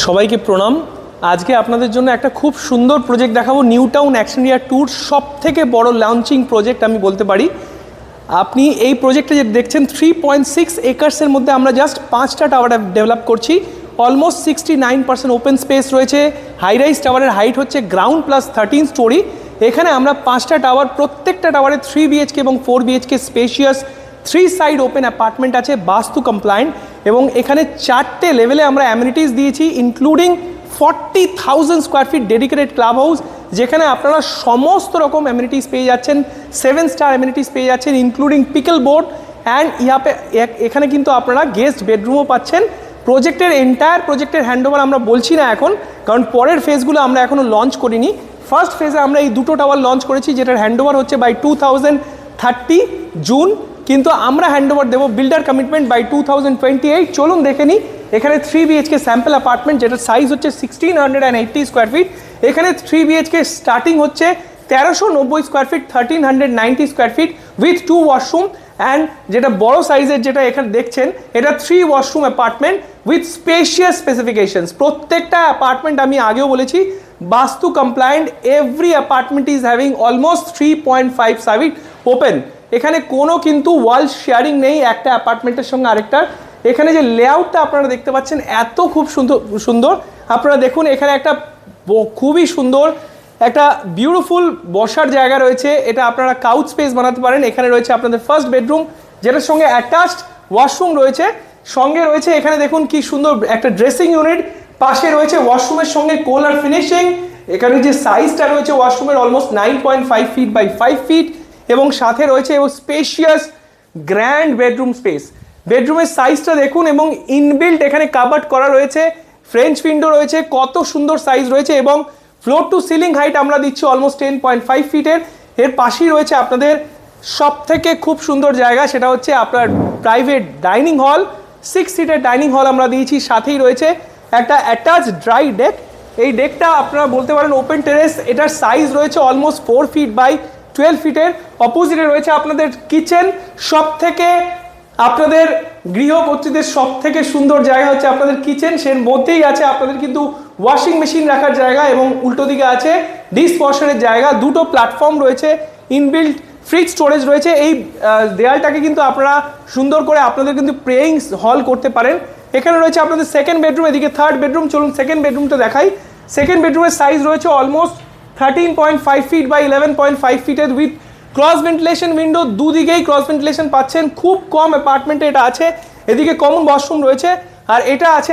সবাইকে প্রণাম। আজকে আপনাদের জন্য একটা খুব সুন্দর প্রজেক্ট দেখাবো, new town action area tour সবথেকে বড় লঞ্চিং প্রজেক্ট আমি বলতে পারি। আপনি এই প্রজেক্টে যে দেখছেন 3.6 একর্সের মধ্যে আমরা জাস্ট 5টা টাওয়ার ডেভেলপ করছি। অলমোস্ট 69% ওপেন স্পেস রয়েছে। হাই রাইজ টাওয়ারের হাইট হচ্ছে গ্রাউন্ড প্লাস 13 স্টোরি। এখানে আমরা 5টা টাওয়ার, প্রত্যেকটা টাওয়ারে 3 BHK এবং 4 BHK spacious 3 side open apartment আছে, বাস্তু কমপ্লায়েন্ট। এবং এখানে 4টে লেভেলে আমরা অ্যামিনিটিস দিয়েছি, including 40,000 square feet dedicated club house, যেখানে আপনারা সমস্ত রকম অ্যামিনিটিস পেয়ে যাচ্ছেন। 7 স্টার অ্যামিনিটিস পেয়ে যাচ্ছেন, ইনক্লুডিং পিকল বোর্ড অ্যান্ড এখানে কিন্তু আপনারা গেস্ট বেডরুমও পাচ্ছেন। এন্টায়ার প্রজেক্টের হ্যান্ডওভার আমরা বলছি না এখন, কারণ পরের ফেজগুলো আমরা এখনও লঞ্চ করিনি। ফার্স্ট ফেজে আমরা এই 2টো টাওয়ার লঞ্চ করেছি, যেটার হ্যান্ডওভার হচ্ছে বাই 2030 জুন, কিন্তু আমরা হ্যান্ডওভার দেবো বিল্ডার কমিটমেন্ট বাই 2028। চলুন দেখে নিই। এখানে 3 BHK স্যাম্পল অ্যাপার্টমেন্ট, যেটার সাইজ হচ্ছে 1680 স্কোয়ার ফিট। এখানে 3 BHK স্টার্টিং হচ্ছে 1390 square feet, 1390 square feet with 2 washroom. And যেটা বড় সাইজের যেটা এখানে দেখছেন, এটা 3 washroom apartment with spacious specifications. প্রত্যেকটা অ্যাপার্টমেন্ট আমি আগেও বলেছি বাস্তু compliant. Every apartment is having almost 3.5 side open. এখানে কোনো কিন্তু ওয়াল শেয়ারিং নেই একটা অ্যাপার্টমেন্টের সঙ্গে আরেকটার। এখানে যে লেআউটটা আপনারা দেখতে পাচ্ছেন এত খুব সুন্দর। আপনারা দেখুন, এখানে একটা খুবই সুন্দর একটা বিউটিফুল বসার জায়গা রয়েছে। এটা আপনারা কাউচ স্পেস বানাতে পারেন। এখানে রয়েছে আপনাদের ফার্স্ট বেডরুম, যেটার সঙ্গে অ্যাটাচড ওয়াশরুম রয়েছে। সঙ্গে রয়েছে এখানে দেখুন কি সুন্দর একটা ড্রেসিং ইউনিট। পাশে রয়েছে ওয়াশরুমের সঙ্গে কোলার ফিনিশিং। এখানে যে সাইজটা রয়েছে ওয়াশরুমের অলমোস্ট 9.5 ফিট বাই 5 ফিট, এবং সাথে রয়েছে স্পেশিয়াস গ্র্যান্ড বেডরুম স্পেস। বেডরুমের সাইজটা দেখুন, এবং ইনবিল্ট এখানে কাবার্ড করা রয়েছে, ফ্রেঞ্চ উইন্ডো রয়েছে, কত সুন্দর সাইজ রয়েছে। এবং ফ্লোর টু সিলিং হাইট আমরা দিচ্ছি অলমোস্ট 10.5 ফিটের। এর পাশেই রয়েছে আপনাদের সব থেকে খুব সুন্দর জায়গা, সেটা হচ্ছে আপনার প্রাইভেট ডাইনিং হল। 6 সিটের ডাইনিং হল আমরা দিয়েছি। সাথেই রয়েছে একটা অ্যাটাচ ড্রাই ডেক। এই ডেকটা আপনারা বলতে পারেন ওপেন টেরেস। এটার সাইজ রয়েছে অলমোস্ট 4 ফিট বাই 12 ফিটের। অপোজিটে রয়েছে আপনাদের কিচেন। সব থেকে আপনাদের গৃহকর্ত্রীদের সব থেকে সুন্দর জায়গা হচ্ছে আপনাদের কিচেন। সের মধ্যেই আছে আপনাদের কিন্তু ওয়াশিং মেশিন রাখার জায়গা, এবং উল্টো দিকে আছে ডিশ ওয়াশারের জায়গা। 2টো প্ল্যাটফর্ম রয়েছে, ইনবিল্ট ফ্রিজ স্টোরেজ রয়েছে। এই দেয়ালটাকে কিন্তু আপনারা সুন্দর করে আপনাদের কিন্তু প্রেয়িং হল করতে পারেন। এখানে রয়েছে আপনাদের সেকেন্ড বেডরুম, এদিকে থার্ড বেডরুম। চলুন সেকেন্ড বেডরুমটা দেখাই। সেকেন্ড বেডরুমের সাইজ রয়েছে অলমোস্ট 13.5 ফিট বাই 11.5 ফিটের উইথ ক্রস ভেন্টিলেশন উইন্ডো। দুদিকেই ক্রস ভেন্টিলেশন পাচ্ছেন। খুব কম অ্যাপার্টমেন্টে এটা আছে। এদিকে কমন ওয়াশরুম রয়েছে, আর এটা আছে